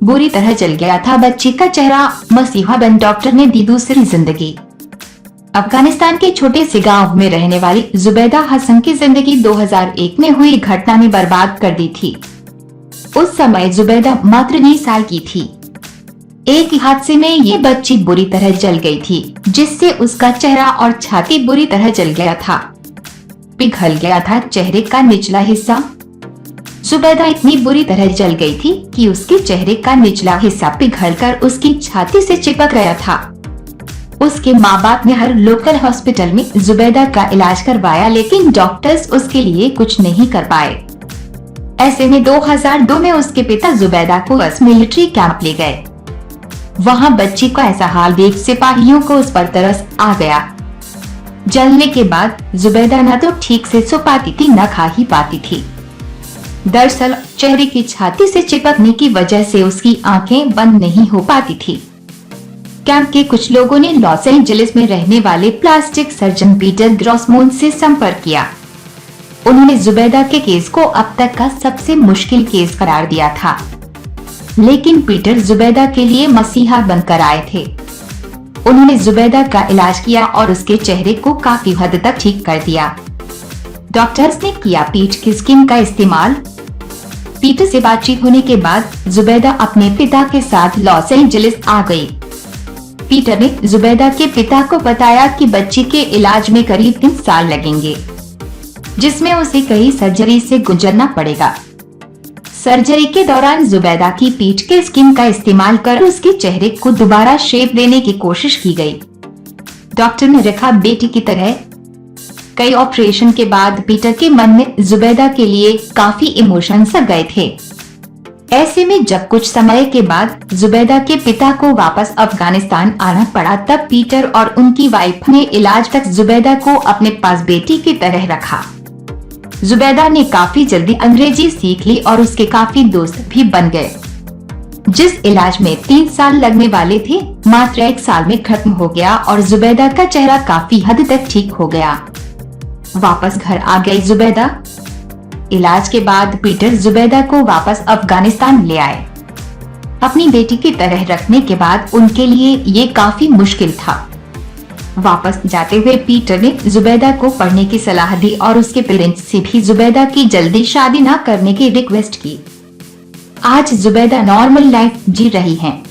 बुरी तरह जल गया था बच्ची का चेहरा। मसीहा बन डॉक्टर ने दी दूसरी जिंदगी। अफगानिस्तान के छोटे से गांव में रहने वाली जुबैदा हसन की जिंदगी 2001 में हुई घटना ने बर्बाद कर दी थी। उस समय जुबैदा मात्र 9 साल की थी। एक हादसे में ये बच्ची बुरी तरह जल गई थी, जिससे उसका चेहरा और छाती बुरी तरह जल गया था। पिघल गया था चेहरे का निचला हिस्सा। जुबैदा इतनी बुरी तरह जल गई थी कि उसके चेहरे का निचला हिस्सा पिघलकर उसकी छाती से चिपक गया था। उसके माँ बाप ने हर लोकल हॉस्पिटल में जुबैदा का इलाज करवाया, लेकिन डॉक्टर्स उसके लिए कुछ नहीं कर पाए। ऐसे में 2002 में उसके पिता जुबैदा को मिलिट्री कैंप ले गए। वहाँ बच्ची का ऐसा हाल देख सिपाहियों को उस पर तरस आ गया। जलने के बाद जुबैदा न तो ठीक से सो पाती थी न खा ही पाती थी। दरअसल चेहरे की छाती से चिपकने की वजह से उसकी आंखें बंद नहीं हो पाती थी। कैंप के कुछ लोगों ने लॉस एंजलिस में रहने वाले प्लास्टिक सर्जन पीटर ग्रॉसमोन से संपर्क किया। उन्होंने जुबैदा के केस को अब तक का सबसे मुश्किल केस करार दिया था, लेकिन पीटर जुबैदा के लिए मसीहा बनकर आए थे। उन्होंने जुबैदा का इलाज किया और उसके चेहरे को काफी हद तक ठीक कर दिया। डॉक्टर्स ने किया पीट की स्किन का इस्तेमाल। पीटर से बातचीत होने के बाद जुबैदा अपने पिता के साथ लॉस एंजलिस आ गई। पीटर ने जुबैदा के पिता को बताया कि बच्ची के इलाज में करीब 3 साल लगेंगे, जिसमें उसे कई सर्जरी से गुजरना पड़ेगा। सर्जरी के दौरान जुबैदा की पीठ के स्किन का इस्तेमाल कर उसके चेहरे को दोबारा शेप देने की कोशिश की गई। डॉक्टर ने रखा बेटी की तरह। कई ऑपरेशन के बाद पीटर के मन में जुबैदा के लिए काफी इमोशंस आ गए थे। ऐसे में जब कुछ समय के बाद जुबैदा के पिता को वापस अफगानिस्तान आना पड़ा, तब पीटर और उनकी वाइफ ने इलाज तक जुबैदा को अपने पास बेटी की तरह रखा। जुबैदा ने काफी जल्दी अंग्रेजी सीख ली और उसके काफी दोस्त भी बन गए। जिस इलाज में 3 साल लगने वाले थे, मात्र 1 साल में खत्म हो गया और जुबैदा का चेहरा काफी हद तक ठीक हो गया। वापस घर आ गई जुबैदा। इलाज के बाद पीटर जुबैदा को वापस अफगानिस्तान ले आए। अपनी बेटी की तरह रखने के बाद उनके लिए ये काफी मुश्किल था। वापस जाते हुए पीटर ने जुबैदा को पढ़ने की सलाह दी और उसके पेरेंट्स से भी जुबैदा की जल्दी शादी न करने की रिक्वेस्ट की। आज जुबैदा नॉर्मल लाइफ जी रही हैं।